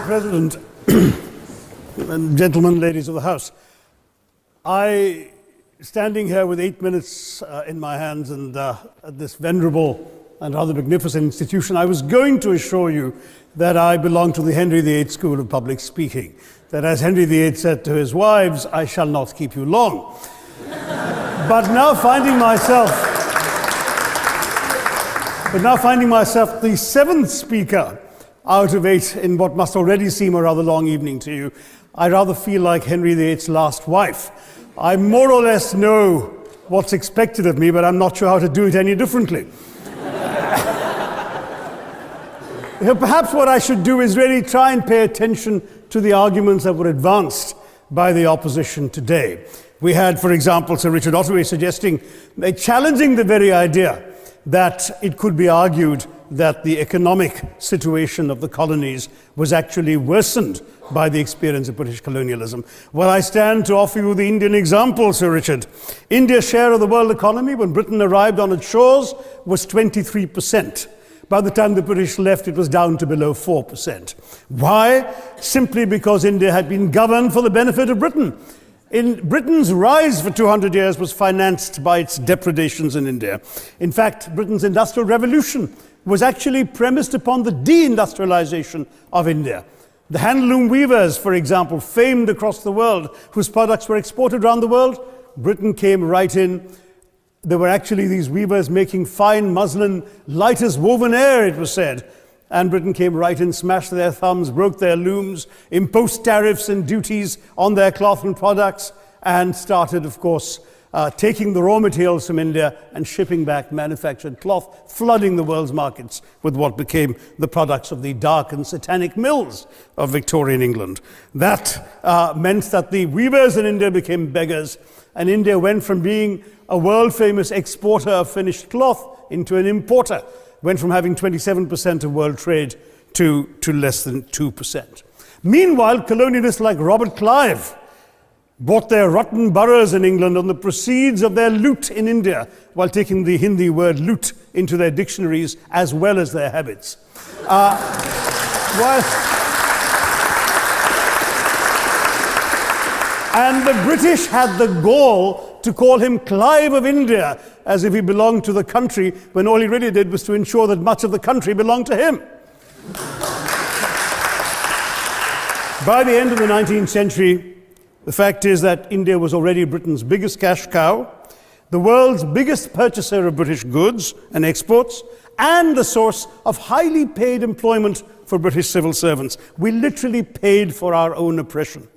President, and gentlemen, ladies of the House, standing here with 8 minutes in my hands and at this venerable and rather magnificent institution, I was going to assure you that I belong to the Henry VIII School of Public Speaking, that as Henry VIII said to his wives, I shall not keep you long. But now finding myself the seventh speaker out of 8 in what must already seem a rather long evening to you, I rather feel like Henry VIII's last wife. I more or less know what's expected of me, but I'm not sure how to do it any differently. Perhaps what I should do is really try and pay attention to the arguments that were advanced by the opposition today. We had, for example, Sir Richard Otway suggesting, challenging the very idea that it could be argued that the economic situation of the colonies was actually worsened by the experience of British colonialism. Well, I stand to offer you the Indian example, Sir Richard. India's share of the world economy when Britain arrived on its shores was 23%. By the time the British left, it was down to below 4%. Why? Simply because India had been governed for the benefit of Britain. Britain's rise for 200 years was financed by its depredations in India. In fact, Britain's industrial revolution was actually premised upon the deindustrialization of India. The handloom weavers, for example, famed across the world, whose products were exported around the world, Britain came right in. There were actually these weavers making fine muslin, light as woven air, it was said. And Britain came right in, smashed their thumbs, broke their looms, imposed tariffs and duties on their cloth and products, and started, of course, taking the raw materials from India and shipping back manufactured cloth, flooding the world's markets with what became the products of the dark and satanic mills of Victorian England. That meant that the weavers in India became beggars, and India went from being a world-famous exporter of finished cloth into an importer, went from having 27% of world trade to less than 2%. Meanwhile, colonialists like Robert Clive bought their rotten boroughs in England on the proceeds of their loot in India, while taking the Hindi word loot into their dictionaries as well as their habits. And the British had the gall to call him Clive of India, as if he belonged to the country, when all he really did was to ensure that much of the country belonged to him. By the end of the 19th century, the fact is that India was already Britain's biggest cash cow, the world's biggest purchaser of British goods and exports, and the source of highly paid employment for British civil servants. We literally paid for our own oppression.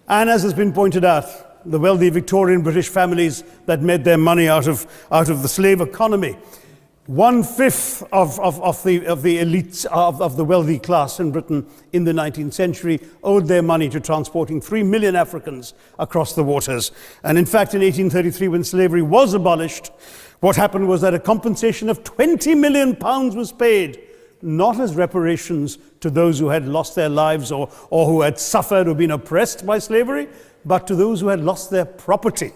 And as has been pointed out, the wealthy Victorian British families that made their money out of the slave economy, 1/5 of the elites of the wealthy class in Britain in the 19th century owed their money to transporting 3 million Africans across the waters. And in fact, in 1833, when slavery was abolished, what happened was that a compensation of £20 million was paid, not as reparations to those who had lost their lives or who had suffered or been oppressed by slavery, but to those who had lost their property.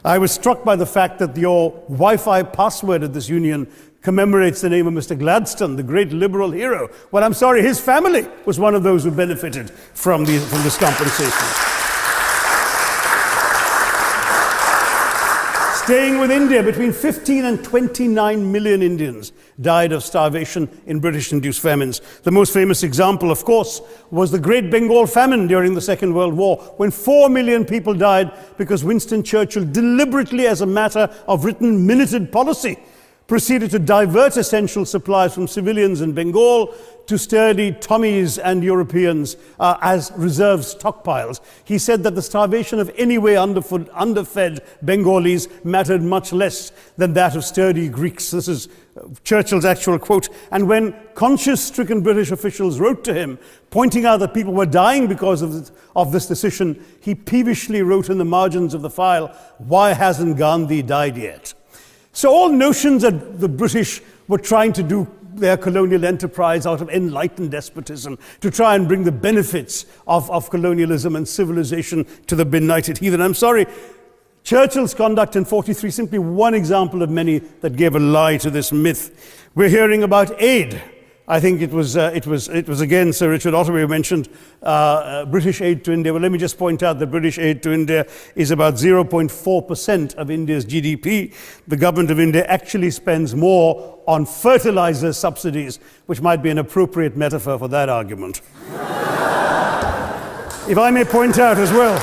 I was struck by the fact that your Wi-Fi password at this union commemorates the name of Mr. Gladstone, the great liberal hero. Well, I'm sorry, his family was one of those who benefited from this compensation. Staying with India, between 15 and 29 million Indians died of starvation in British-induced famines. The most famous example, of course, was the Great Bengal Famine during the Second World War, when 4 million people died because Winston Churchill, deliberately as a matter of written minuted policy, proceeded to divert essential supplies from civilians in Bengal to sturdy Tommies and Europeans as reserve stockpiles. He said that the starvation of anyway underfed Bengalis mattered much less than that of sturdy Greeks. This is Churchill's actual quote. And when conscience-stricken British officials wrote to him, pointing out that people were dying because of this decision, he peevishly wrote in the margins of the file, "Why hasn't Gandhi died yet?" So all notions that the British were trying to do their colonial enterprise out of enlightened despotism, to try and bring the benefits of colonialism and civilization to the benighted heathen. I'm sorry, Churchill's conduct in 43, simply one example of many that gave a lie to this myth. We're hearing about aid I think it was again Sir Richard Otway who mentioned British aid to India. Well, let me just point out that British aid to India is about 0.4% of India's GDP. The government of India actually spends more on fertilizer subsidies, which might be an appropriate metaphor for that argument. If I may point out as well,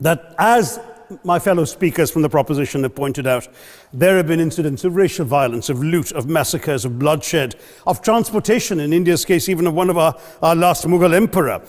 that as my fellow speakers from the proposition have pointed out, there have been incidents of racial violence, of loot, of massacres, of bloodshed, of transportation, in India's case, even of one of our last Mughal emperor.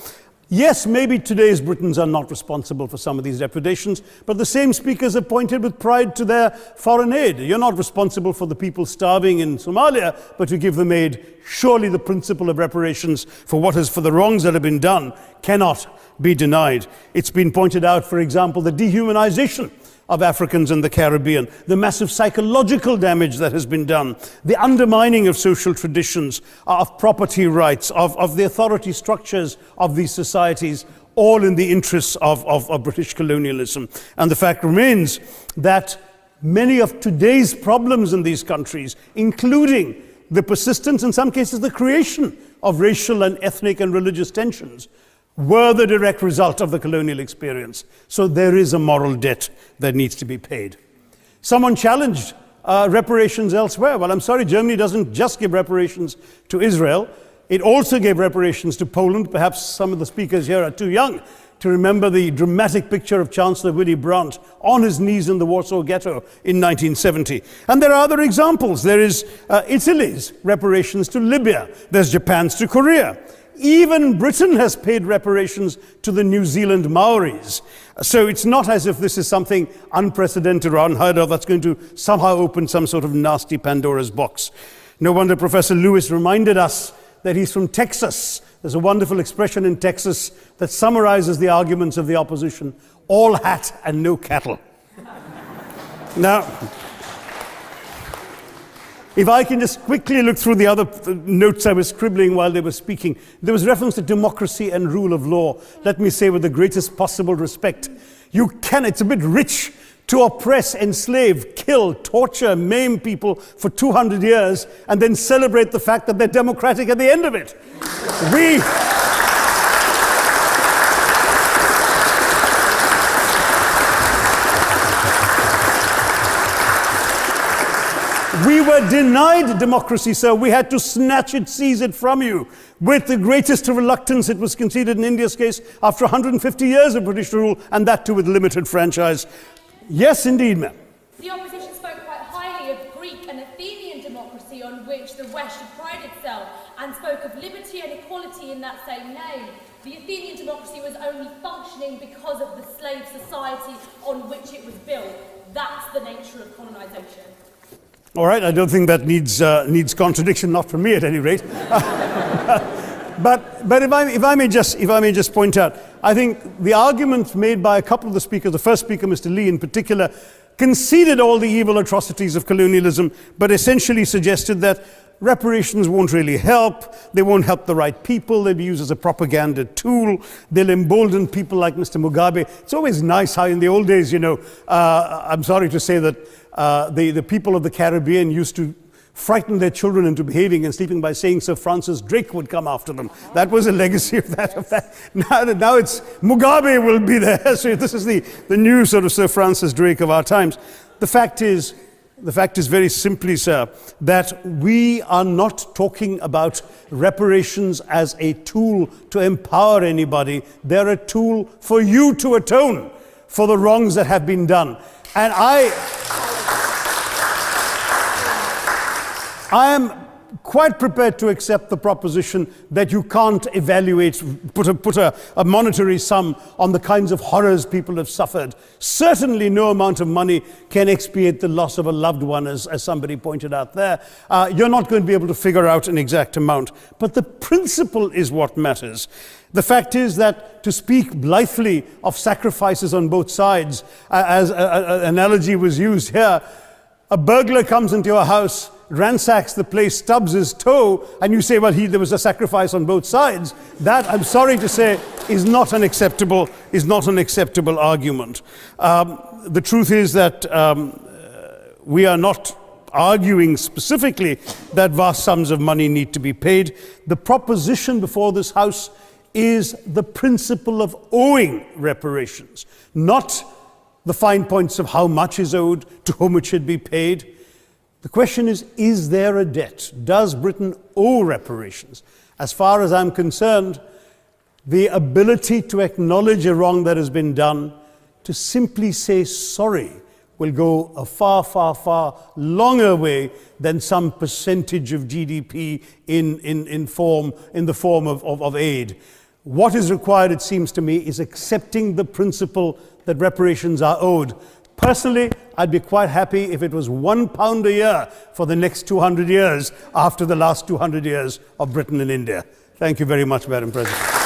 Yes, maybe today's Britons are not responsible for some of these depredations, but the same speakers have pointed with pride to their foreign aid. You're not responsible for the people starving in Somalia, but you give them aid. Surely the principle of reparations for the wrongs that have been done cannot be denied. It's been pointed out, for example, the dehumanization of Africans in the Caribbean, the massive psychological damage that has been done, the undermining of social traditions, of property rights, of the authority structures of these societies, all in the interests of British colonialism. And the fact remains that many of today's problems in these countries, including the persistence, in some cases the creation of racial and ethnic and religious tensions, were the direct result of the colonial experience. So there is a moral debt that needs to be paid. Someone challenged reparations elsewhere. Well, I'm sorry, Germany doesn't just give reparations to Israel. It also gave reparations to Poland. Perhaps some of the speakers here are too young to remember the dramatic picture of Chancellor Willy Brandt on his knees in the Warsaw Ghetto in 1970. And there are other examples. There is Italy's reparations to Libya. There's Japan's to Korea. Even Britain has paid reparations to the New Zealand Maoris. So it's not as if this is something unprecedented or unheard of that's going to somehow open some sort of nasty Pandora's box. No wonder Professor Lewis reminded us that he's from Texas. There's a wonderful expression in Texas that summarizes the arguments of the opposition: all hat and no cattle. Now, if I can just quickly look through the other notes I was scribbling while they were speaking, there was reference to democracy and rule of law. Let me say with the greatest possible respect, it's a bit rich to oppress, enslave, kill, torture, maim people for 200 years and then celebrate the fact that they're democratic at the end of it. We were denied democracy, sir. We had to snatch it, seize it from you. With the greatest reluctance, it was conceded in India's case after 150 years of British rule, and that too with limited franchise. Yes, indeed, ma'am. The opposition spoke quite highly of Greek and Athenian democracy on which the West should pride itself, and spoke of liberty and equality in that same name. The Athenian democracy was only functioning because of the slave society on which it was built. That's the nature of colonisation. All right, I don't think that needs contradiction, not from me at any rate. But if I may just point out, I think the argument made by a couple of the speakers, the first speaker, Mr. Lee in particular, conceded all the evil atrocities of colonialism, but essentially suggested that reparations won't really help. They won't help the right people. They'll be used as a propaganda tool. They'll embolden people like Mr. Mugabe. It's always nice how in the old days, I'm sorry to say that the people of the Caribbean used to frighten their children into behaving and sleeping by saying Sir Francis Drake would come after them. That was a legacy of that. Now it's Mugabe will be there. So this is the new sort of Sir Francis Drake of our times. The fact is very simply, sir, that we are not talking about reparations as a tool to empower anybody. They're a tool for you to atone for the wrongs that have been done. And I am quite prepared to accept the proposition that you can't put a monetary sum on the kinds of horrors people have suffered. Certainly no amount of money can expiate the loss of a loved one, as somebody pointed out there. You're not going to be able to figure out an exact amount, but the principle is what matters. The fact is that to speak blithely of sacrifices on both sides, as an analogy was used here, a burglar comes into your house, ransacks the place, stubs his toe, and you say, well, there was a sacrifice on both sides. That, I'm sorry to say, is not an acceptable argument. The truth is that we are not arguing specifically that vast sums of money need to be paid. The proposition before this House is the principle of owing reparations, not the fine points of how much is owed, to whom it should be paid. The question is there a debt? Does Britain owe reparations? As far as I'm concerned, the ability to acknowledge a wrong that has been done, to simply say sorry, will go a far, far, far longer way than some percentage of GDP in the form of aid. What is required, it seems to me, is accepting the principle that reparations are owed. Personally, I'd be quite happy if it was £1 a year for the next 200 years after the last 200 years of Britain and India. Thank you very much, Madam President.